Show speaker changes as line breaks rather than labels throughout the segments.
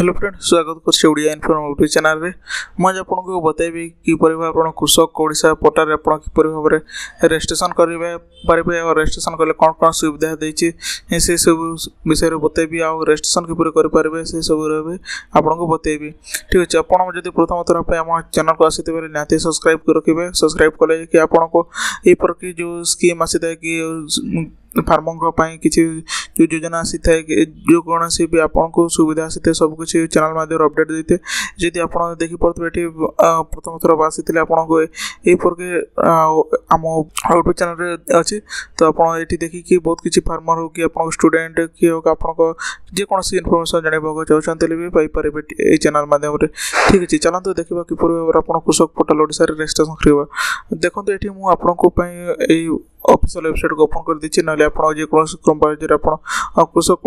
Hello friend, स्वागत कर Odia inform YouTube channel रे। मुझे आपको बताइबी किपर भाव आप कृषक ओडिशा पोर्टाल आप किपर भाव में रजिस्ट्रेशन करेंगे पारे और रजिस्ट्रेशन कले कौन कौन सुविधा देती से सब विषय में बताइबी। आ रजिस्ट्रेशन किपर करेंगे से सब आपको बताइबी। ठीक अच्छे, आपड़ जब प्रथम थर आम चैनल को आसी निहाती सब्सक्राइब कर रखिए। सब्सक्राइब कले कि आपको ये प्रकार जो स्कीम आसी था कि फार्मर किसी जो योजना आसी था जो कौन सी भी आपको सुविधा आसी सब कुछ चैनल माध्यम अपडेट देते जदि आप देखिपे ये प्रथम थर आसी आपको ये आम यूट्यूब चैनल अच्छी तो आपड़ी देखिए बहुत किसी फार्मर हो कि आप स्टूडेंट कि आपको जेकोसी इनफर्मेशन जानवाक चाहते भी पाइपर ये चैनल माध्यम। ठीक अच्छे, चलते देखा किपर भाव आप कृषक पोर्टाल ओडिशा रजिस्ट्रेशन करवा। देखो ये मुझे ऑफिशियल वेबसाइट को ओपन कर दीजिए ना आप क्रोम ब्राउजर आप कृषक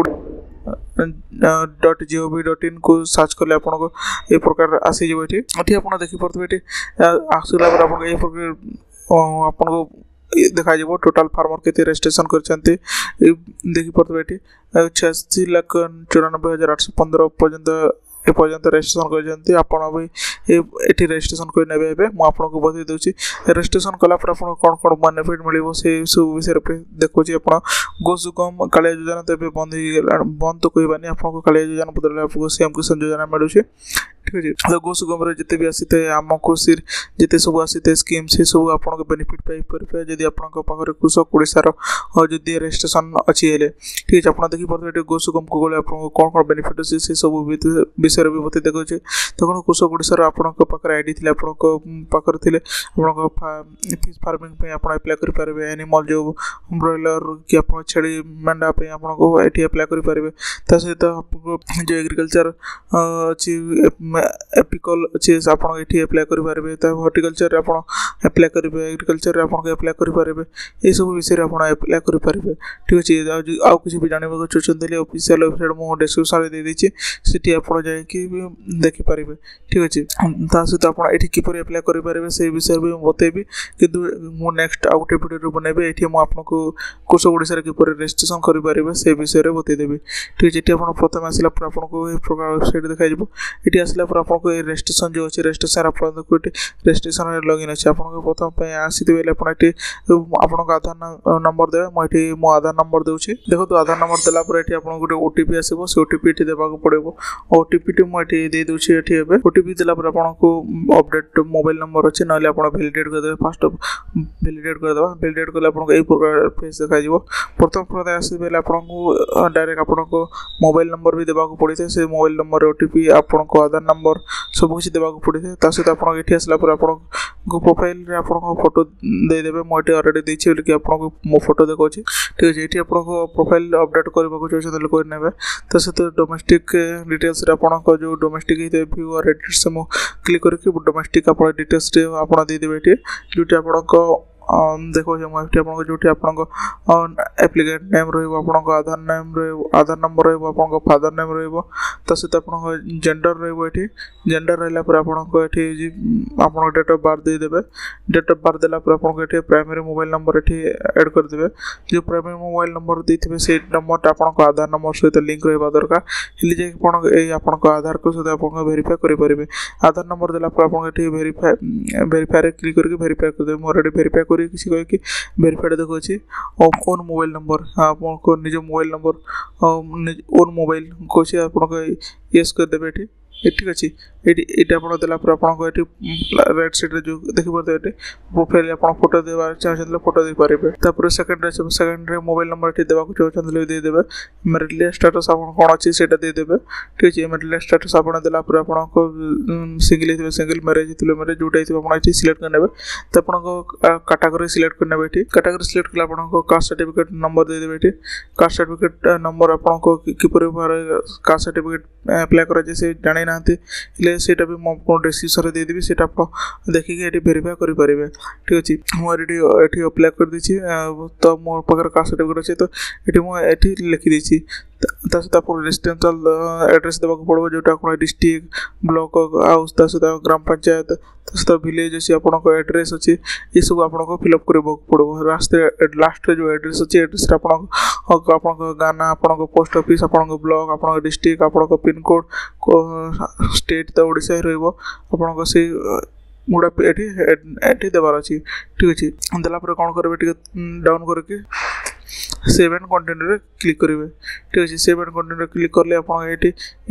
.gov.in को सर्च कले आपको ये प्रकार आसीज ये आप देखिपे ये आसला ये प्रकार आपको देखा टोटाल फार्मर के रजिस्ट्रेशन कर देखिपे ये 86,94,815 पर्यंत रजिस्ट्रेशन कर ये रजिस्ट्रेशन कर मुझे बता दूसरी रजिस्ट्रेशन कलापर आप कौन कौन बेनिफिट मिले से सब विषय देखिए। आप गोसुगम कालिया योजना तो ये बंद तो कहबानी आपको कालिया योजना बदल आपको सीएम किसान योजना मिलूँ। ठीक अच्छे, तो गोसुगम जिते भी आसी था आम कृषि जिते सब आसी था स्कीम से सब आपको बेनिफिट पाइपर जदि आपको कृषक ओडिशार जदि रजिस्ट्रेशन अच्छी है। ठीक है, आप देखिए गोसुगम को गले आपको कौन कौन बेनिफिट अच्छे से सब विषय भी बता देखा देखो कृषक ओडिशार आपंकर आईडी थी आपंकर थे फिश फार्मिंग आप अप्लाई करेंगे। एनिमल जो ब्रॉयलर कि आप छेली मेंढा आपको ये अप्लाई करेंगे। सहित आपको जो एग्रीकल्चर अच्छी एपिकल अच्छे आप अप्लाई करेंगे। हॉर्टिकल्चर आप अप्लाई करेंगे, एग्रीकल्चर आप अप्लाई करेंगे। ये सब विषय आप अप्लाई करेंगे। ठीक अच्छे, आउ किसी भी जानवा चाहते ऑफिशियल वेबसाइट मुझे डिस्क्रिप्शन दे देती सीटी आप देखिपारे। ठीक अच्छे, सहित आपड़ी किपर अप्लाई करेंगे से विषय भी बतेबी कि मुझे नेक्स्ट आउ गोटे भिडियो बनैबी ये मुझे कृषक ओडिशा किपर रजिस्ट्रेशन करेंगे से विषय में बतेदेवी। ठीक अच्छे, ये प्रथम आसला आपको ये प्रकार वेबसाइट देखा ये आसला आपको ये रजिस्ट्रेशन जो अच्छे रजिस्ट्रेशन आपको रजिस्ट्रेशन लॉगिन अच्छे आपको प्रथम आसी आपको आधार नंबर देवे। मुझे मो आधार नंबर दूसरी देखो आधार नंबर देलापर ये आपको गोटे ओटीपी आसो से ओटीपी ये देवाक पड़ो। ओटीपी टी मुझे दे दूसरी ये ओटीपी देलापर आपको अपडेट मोबाइल नंबर अच्छे ना आप वैलिडेट करदे। फास्ट वैलिडेट करदे वैलिडेट कले आपको यही प्रकार फेस देखा प्रथम प्रथम आसबे आपको डायरेक्ट आपको मोबाइल नंबर भी देवाक पड़ी था से मोबाइल नंबर ओटीपी आपको आधार नंबर सब कुछ देवाक पड़ी था। सहित आप ये आसला आपको प्रोफाइल आपको फोटो देदेवे। मुझे अलरेडी देती कि आपको मो फोटो देखा। ठीक अच्छे, ये आपको प्रोफाइल अपडेट करने चाहते करेंगे। सहित डोमेस्टिक डिटेल्स आपको जो डोमेस्टिक व्यू और एडिट से क्लिक करके डोमेस्टिक आप डिटेल्स आप देदेवे जो आपको देखो आपको जो एप्लिकेंट नेम रहा आधार नंबर रहा फादर नेम रहा सहित आप जेंडर रही जेंडर रहा आपको आप डेट ऑफ बर्थ देदेवे। डेट ऑफ बर्थ देला आपको ये प्राइमरी मोबाइल नंबर ये एड करदे। जो प्राइमरी मोबाइल नंबर देते से नंबर आपको आधार नंबर सहित लिंक रहा दरकार हेल्ले आपको आधार को सहित आप वेरीफाई करेंगे। आधार नंबर देला आपको वेरीफाई क्लिक करके वेरीफाई करदे। मुझे वेरीफाई किसी कह कि वेरीफाइड देखा ओन मोबाइल नंबर आपको निज मोबाइल नंबर ओन मोबाइल कहे आपको येस करदेवे। ठीक अच्छे, ये आप देलापर आपको ये राइट साइड जो देखिए ये प्रोफाइल आप फोटो देवा चाहते फोटो दे पारे। सेकेंडरी मोबाइल नंबर ये देवाक चाहते देदेवे। मैरिटल स्टेटस आप कौन अच्छी से देदेवे। ठीक अच्छे, मैरिटल स्टेटस आप देलापर आपको सिंगल होते सिंगल मैरेज होते मैरेज जोटा ये सिलेक्ट करने तो आपको कैटेगरी सिलेक्ट करने ये कैटेगरी सिलेक्ट कले आपको कास्ट सर्टिफिकेट नंबर देदेवे। कास्ट सर्टिफिकेट नंबर आपको किपर कास्ट सर्टिफिकेट अप्लाई कराए से जानी ना सेटा भी मुझे डिस्क्रिप्शन देदेवी से देखिए ये वेरीफाई करेंगे। ठीक अच्छे, मुझे अप्लाई कर दी तो मो पाखे कास्ट सर्टिफिकेट अच्छे तो ये मुझे लिखिदी ता सहित आप रेजिडेंशियल एड्रेस देवाक पड़ो जोटा आप डिस्ट्रिक्ट ब्लॉक हाउस ता सहित ग्राम पंचायत ता सहित विलेज अच्छी आपको एड्रेस अच्छी ये सब आपको फिलअप करवाक पड़ो लास्ट जो एड्रेस अच्छी एड्रेस आपको गाना आपको पोस्ट ऑफिस आपको ब्लॉक आपको डिस्ट्रिक्ट आपको पिन कोड स्टेट तो ओडिशा रहा से गुड़ा ये देवार अच्छी ठीक अच्छे देलापर कौन करेंगे डाउन करके सेव एंड कंटिन्यू रे क्लिक करेंगे ठीक अच्छे सेव एंड कंटिन्यू क्लिक कले आप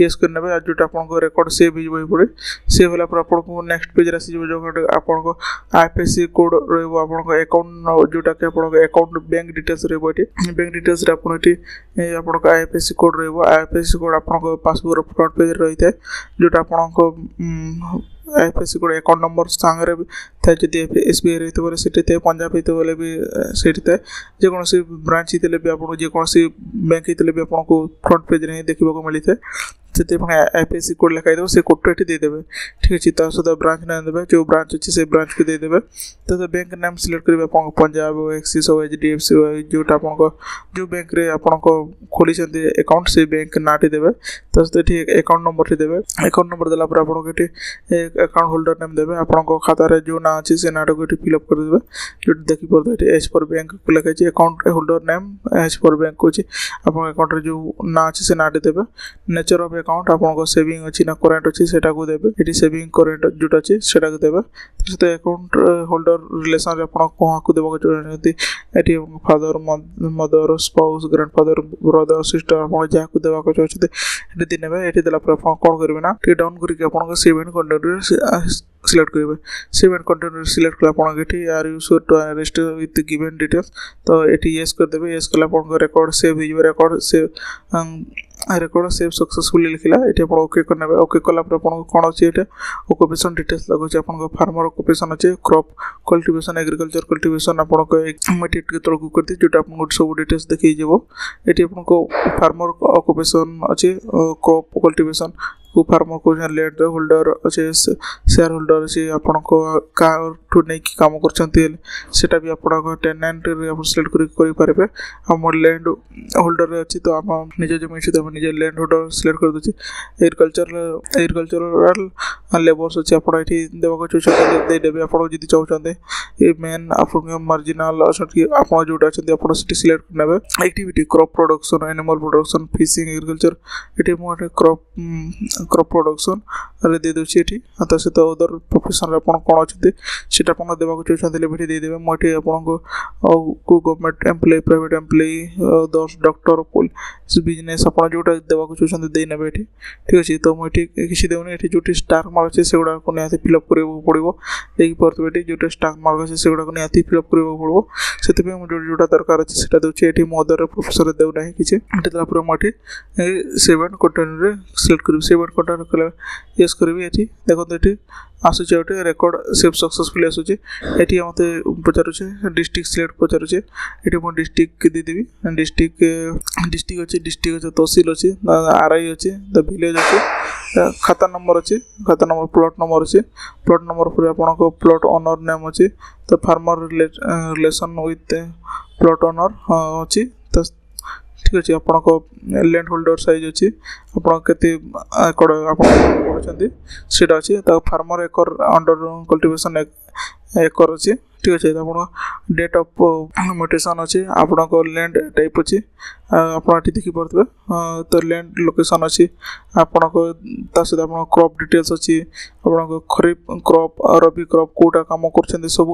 येस करने आज जो आपको रेकर्ड सेव हो पड़े सेव होगा आपको नेक्स्ट पेज आसी जो आपको आईएफएससी कोड रहा अकाउंट जोटा कि अकाउंट बैंक डिटेल्स रही बैंक डिटेल्स आपको आईएफएससी कोड आईएफएससी कोड आपको पासबुक फ्रंट पेज रही है जोटा आपको आईएफएससी कोड अकाउंट नंबर सांगे थाए जदि एसबीआई रही है सीटे पंजाब होते बोले भी सीट थाए जेकोसी ब्रांच होते भी आपको जेकोसी बैंक होते भी आपको फ्रंट पेज में देखा मिलता है से आईएफएससी कोड लिखाई से कोड तो ये देदेवे ठीक अच्छे सहित ब्रांच नाम देवे जो ब्रांच अच्छे से ब्रांच को देदेवे तो बैंक नाम सिलेक्ट करेंगे आप पंजाब हो एक्सिस हो एचडीएफसी हो जोटा आपको जो बैंक रे आपको खोली अकाउंट से बैंक नाटी देवे तो सहित ये अकाउंट नंबर टी देवे अकाउंट नंबर देला आपको ये अकाउंट होल्डर नाम देवे आपको खातार जो ना अच्छे से नाटा को फिलअप करदे जो देखिए ये एच फॉर बैंक को लिखाई account holder name H for bank अच्छे आप अकाउंट जो ना अच्छे से नाटी देवे नेचर ऑफ अकाउंट आपको सेविंग अच्छी ना करेंट अच्छी से देवे ये सेविंग करेंट जोटा अच्छे से देवे सहित अकाउंट होल्डर रिलेसन आप क्या देवा चाहते ये father mother spouse grandfather brother sister आप जहाँ देवा चाहते ये देवे ये देला कौन करेंगे ना डाउन करके सेव एंड कंटिन्यू सिलेक्ट करेंगे सेव एंड कंटिन्यू सिलेक्ट कले are you sure to register with given details तो ये येस करदेवे येस कले रेकर्ड सेव हो record save record save successfully लिखला ये आप ओके करने ओके कलापर कौन अच्छे ये ऑक्युपेशन डिटेल्स लगे आपको फार्मर ऑक्युपेशन अच्छे क्रॉप कल्टिवेशन एग्रीकल्चर कल्टिवेशन आपको इमिडिएट तौर कर दी जोटा आपको सब डिटेल्स देखिए ये आपको फार्मर ऑक्युपेशन अच्छे क्रॉप कल्टिवेशन को फार्मर को लैंड होल्डर अच्छे शेयर होल्डर अच्छे आपको ठू नहीं कम करटा भी आपको टेनेंट सिलेक्ट करेंगे आम लैंड होल्डर अच्छी तो आम निज जमी अच्छी तो निज लैंड होल्डर सिलेक्ट कर दूसरी एग्रीकल्चरल लेबर्स अच्छे आप देवा चाहते देवे आप चाहते ये मेन आप मार्जिनाल अच्छा आप जोटा अच्छे आप सिलेक्ट करने activity crop production animal production fishing agriculture ये मुझे क्रॉप प्रोडक्शन रे दे दूसरी ये सहित अदर प्रोफेशन आप कौन अच्छे से देवा चाहते भी देदेवे मुझे आपको government employ private employ doctor police business आप जोटा देवा चाहते देने ये ठीक अच्छे तो मुझे किसी देनी ये जो स्टार मार्क अच्छे से गुड़ा निहाती फिलअप करने पड़ो देखिए जो स्टार मार्क अच्छे से गुड़ा निहाती फिलअप करने पड़ो से जोटा दरकार अच्छे से दूसरी ये मदर प्रोफेसर देना किसी मुझे सेव एंड कंटिन्यू सिलेक्ट करेंगे सेव एंड कंटिन्यू कले येस करी ये देखते ये आसूचे गोटे रेकर्ड सेव सक्सेसफुली आसूचे ये मत पचारे डिस्ट्रिक्ट सिलेक्ट पचारे ये मुझे डिस्ट्रिक्ट देदेवी डिस्ट्रिक्ट अच्छे तहसील अच्छे आरआई अच्छे द विलेज अच्छे खाता नंबर अच्छे खाता नंबर प्लॉट नंबर पर आपको प्लॉट ओनर नेम अच्छे तो farmer relation with plot owner अच्छी तो ठीक अच्छे आपको लैंड होल्डर साइज अच्छी आपते एकड़ आपड़ा अच्छे तो फार्मर एकर अंडर कल्टिवेशन एकर अच्छे ठीक अच्छे आप डेट ऑफ म्यूटेशन अच्छे आपको लैंड टाइप अच्छे आप देखिपे तो लैंड लोकेशन अच्छी आपको सहित आप क्रॉप डिटेल्स अच्छी आपको खरीफ क्रॉप रबी क्रॉप कोटा कम कर सब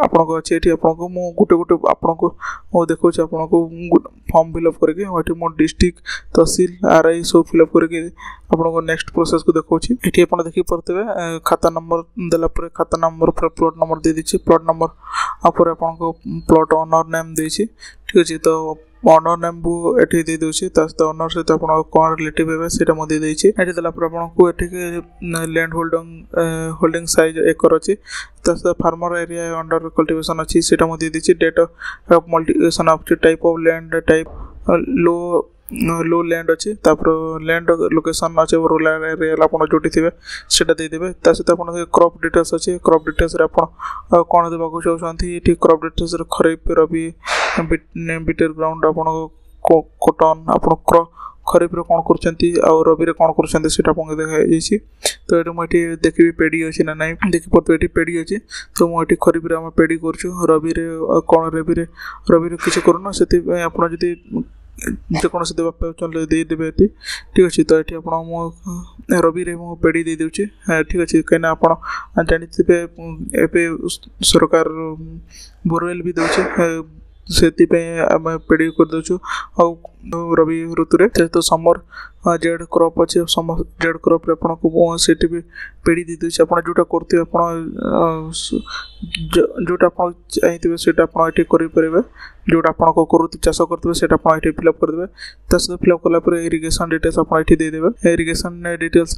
आपको अच्छे ये आपको गोटे गोटे आपको देखा आपको फॉर्म फिलअप करके मो डिस्ट्रिक्ट तहसील आरआई सब फिलअप करके आपको नेक्स्ट प्रोसेस को देखा ये आप देखिपे खाता नंबर देलापर खाता नंबर पर प्लॉट नंबर दे दीजिए प्लॉट नंबर आप प्लॉट ओनर नेम दे ठीक अच्छे तो ओनर नेम को ये दे दूसरी ओनर सहित आप कौन रिलेटिव है से मुझे देदेला आपको ये लैंड होल्डिंग साइज एकर अच्छी सहित फार्मर एरिया अंडर कल्टिवेशन अच्छी से मुझे दीजिए date of multiplication of type of land type लो लैंड अच्छे लैंड लोकेशन अच्छे रूरल एरिया आप जोटी थे से देदेवे सहित आप क्रॉप डिटेल्स अच्छे क्रॉप डिटेल्स कौन देवा चाहते ये क्रॉप डिटेल्स खरीफ रबी बिटर ग्राउंड आप कॉटन आपण खरीफ रे कौन कर रबी रे कौन कर आपको देखा तो ये मुझे देखी पेड़ी अच्छी ना ना देखिए ये पेड़ी अच्छी तो मुझे खरीफ रे पेड़ी कर रबी रे कौन रबी रे किसी करूना से आप जेकोसी देवा चल देदेवे ये ठीक अच्छे तो ये आप रबी रे मु पेड़ी दे दूची ठीक अच्छे कहीं आप जानते एवं सरकार बोरवेल भी दौचे से आम पेड़ी कर दौचु रबी ऋतु तो समर जेड क्रॉप अच्छे जेड क्रॉप आपको से भी पेड़ी दे दूसरी आप जोटा करते जोटा आप चाहिए से करेंगे जोटा आप करू चाष करते फिलअप करदे सहित फिलअप कलापर इरिगेशन डिटेल्स आप देदेवे irrigation details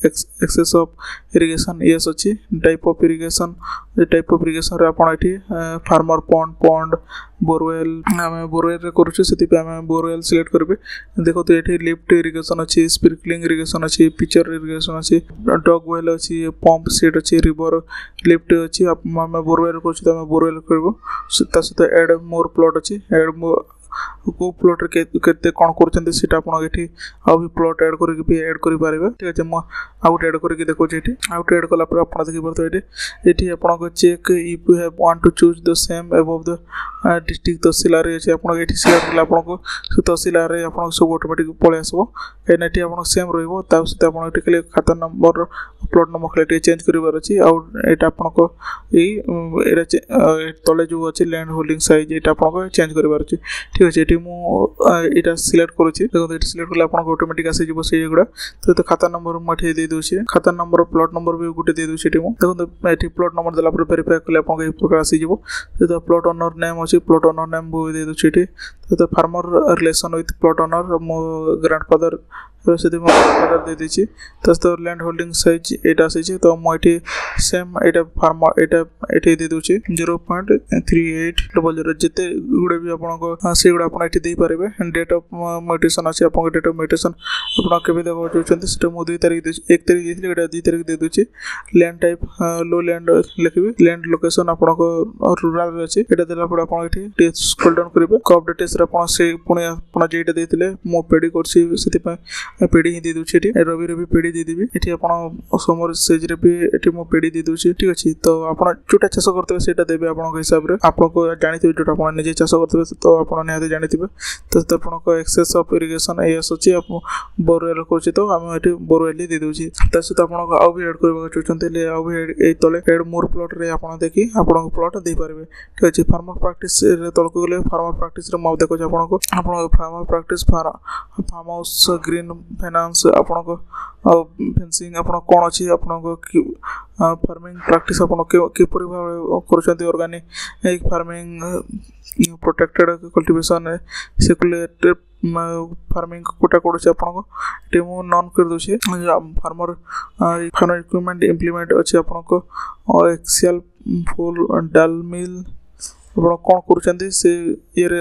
access of irrigation yes अच्छी टाइप ऑफ इरिगेशन रे आप फार्मर पॉन्ड बोरवेल आम बोरवेल करुचे से बोरवेल सिलेक्ट करेंगे देखो तो ये लिफ्ट इरिगेशन अच्छी स्प्रिंकलिंग इरिगेशन अच्छी पिचर इरिगेशन अच्छी डग वेल अच्छी पंप सेट अच्छी रिवर लिफ्ट अच्छी आम बोरवेल कर बोरवेल कर सहित एड मोर प्लॉट अच्छी एड को प्लॉट के कौन कर प्लॉट एड करेंगे ठीक अच्छे आउट एड करके देखो आउट एड कलापर आप देखिए ये आपको check if you have want to choose the same above the district तहसीलदार अच्छे आप सिलेक्ट कले आपको तहसीलदार आप सब ऑटोमेटिक पलि आसो कहीं ये आप सेम रही खाली खाता नंबर प्लॉट नंबर खाली चेंज करार अच्छी आउट आपको तले जो अच्छे लैंड होल्डिंग साइज ये आपको चेंज करार अच्छे ठीक अच्छे ये मुझे सिलेक्ट करुँची देखो ये सिलेक्ट कले आपको ऑटोमेटिक आसीज से गुड़ा तो खाता नंबर मुझे दे दूसरी खाता नंबर प्लॉट नंबर भी गोटे दे दूसरी देखो ये प्लॉट नंबर देला वेरीफाई कले आपको ये प्रकार आसीज तो प्लॉट ओनर नेम अच्छी प्लॉट ओनर नेम भी दे दूसरी तो farmer relation with plot owner मो ग्रांडफादर से दे दीची तो लैंड होल्डिंग साइज ये आसी तो मुझे सेम यहाँ फार्मर ये दे दूसरी 0.38 डबल जिते गुड़े भी आपको से गुड़ा आप पारे डेट ऑफ म्यूटेशन अच्छे आप डेट ऑफ म्यूटेशन आप देखा चाहते मुझे 2 तारीख 1 तारीख देती 2 तारीख दे दूसरी लैंड टाइप लो लैंड लिखी लैंड लोकेशन आपको रूराल अच्छे यहाँ देला आप स्क्रॉल डाउन करेंगे क्रॉप डिटेल्स पुणी आप जेटा देते मो पेड़ी कर पेड़ी ही दे दूसरी रबी रे भी पेड़ी देदेवी ये आप समर सेज रे भी ये मो पेड़ी दे दूसरी ठीक अच्छे तो आप जोटा चाष करते से देवे आप हिसाब से आपको जानते जो आप निजे चाष करते तो आप निहती जानते तो आपको एक्सेस ऑफ इरिगेशन एस अच्छी आप बोरवेल कर तो आम ये बोरवेल ही दे दूसरी सहित आपको आउ भी एड करवा चाहते आउ भी तले एड मोर प्लॉट रे आप देखिए आपको प्लॉट दे पारे ठीक अच्छे फार्मर प्राक्टिस तलक गले फार्मर प्राक्टिस देखो आपको farmer practice farm house green finance आपको फेंसिंग आप कौन अच्छी आपको फार्मिंग प्राक्टिस किपर भाव कर ऑर्गेनिक फार्मिंग प्रोटेक्टेड कल्टिवेशन सेकुलेटेड फार्मिंग कोटा करुचे आपको मुझे नन कर दूसरी फार्मर फार्मर इक्विपमेंट इम्प्लीमेंट अच्छे आपको एक्सियल फुल डाल मिल आप कौन कर ये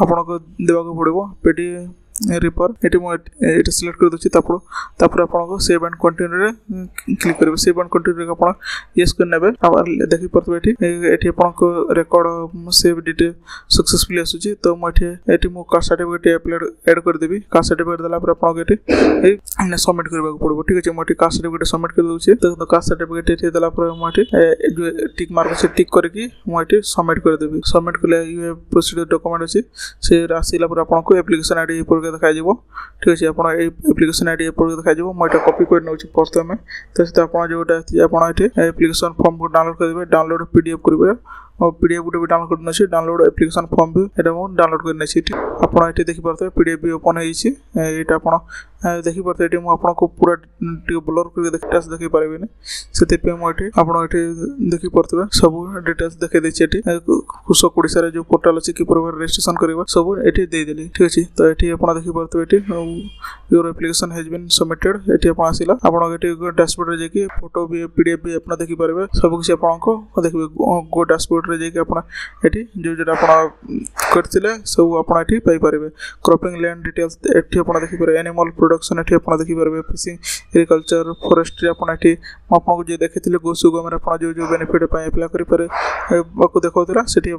आपको देवाक पड़ो पेटी रिपर ये सिलेक्ट कर दूसरी आपको सेव एंड कंटिन्यू क्लिक करेंगे सेव एंड कंटिन्यू आप येस कर ने देखी पारे ये आपको रेकर्ड सेव डिटेल सक्सेसफुली आसूँ तो मुझे कास्ट सर्टिफिकेट एड करदेवी कास्ट सर्टिफिकेट देला आपको सबमिट करने पड़ो ठीक अच्छे मुझे कास्ट सर्टिफिकेट सबमिट कर दूसरी तो कास्ट सर्टिफिकेट ये देला मुझे जो टिक मार्क से टिक करके मुझे सबमिट करदेवी सबमिट कले यू हैव प्रोसीड डॉक्यूमेंट अच्छे से आसला आपको एप्लिकेशन आईडी देखा ठीक अच्छे आप एप्लिकेशन आईडी देखा मुझे कॉपी कर नौ प्रथम तो आप जोटा आप एप्लिकेशन फॉर्म को डाउनलोड करेंगे डाउनलोड पीडीएफ करेंगे और पीडीएफ गोटे भी डाउनलोड करना डाउनलोड एप्लिकेशन फॉर्म भी ये डाउनलोड करना आप ये देखिए पीडीएफ भी ओपन होता आप देखिए ये आपको पूरा ब्लर कर देखी पारे से मुझे देखी पारे सब डिटेल्स देखे देती कृषक ओडिशा जो पोर्टाल अच्छी कि रजिस्ट्रेशन करवा सब ये देदेली ठीक अच्छे तो ये आप देखी पारे your application has been submitted ये आप आसला आप डैशबोर्ड जाकि फोटो भी पीडीएफ भी आप देखी पारे सब किसी आपको देखिए गो डैशबोर्ड जाकि जो करते सब आप पारे क्रॉपिंग लैंड डिटेल्स ये आप देखिए एनिमल प्रोडक्शन ये आप देखिपारे फिशिंग एग्रीकल्चर फॉरेस्ट्री आपको जो देखी गो सुगम जो जो बेनिफिट अप्लाई करेंगे देखा से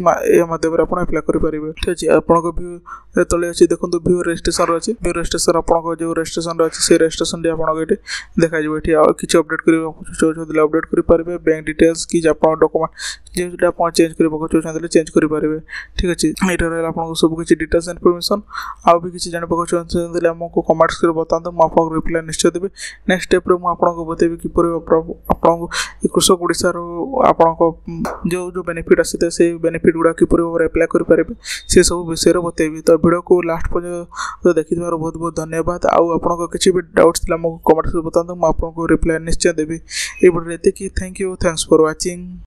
माध्यम अप्लाई करेंगे ठीक अच्छे आपको व्यू तले अच्छी देखो व्यू रजिस्ट्रेशन अच्छी व्यू रजिस्ट्रेशन आपको जो रजिस्ट्रेशन अच्छी से रजिस्ट्रेशन आपको ये देखा ये किसी अपडेट करने चाहते अपडेट करेंगे बैंक डिटेल्स कि डॉक्यूमेंट जो आप चेंज करने चाहते चेंज करेंगे ठीक अच्छे यहाँ आपको सब किसी डिटेल्स इनफॉरमेशन आउ भी किसी जानवा चाहते आमको कमेंट्स कर बताते मुझे रिप्लाई निश्चय देवी नेक्स्ट स्टेप मुझे बतेबी किपर आपको कृषक ओडिशार आपको जो जो बेनिफिट आसी से बेनिफिट गुड़ा किपर भाव अप्लाई करेंगे से सब विषय बतेबी तो वीडियो को लास्ट पर्यटन देखी बहुत बहुत धन्यवाद आउ आपको किसी भी डाउट्स कमेंट्स बताते मुझे आपको रिप्लाई निश्चय देवी ये video thank you thanks for watching.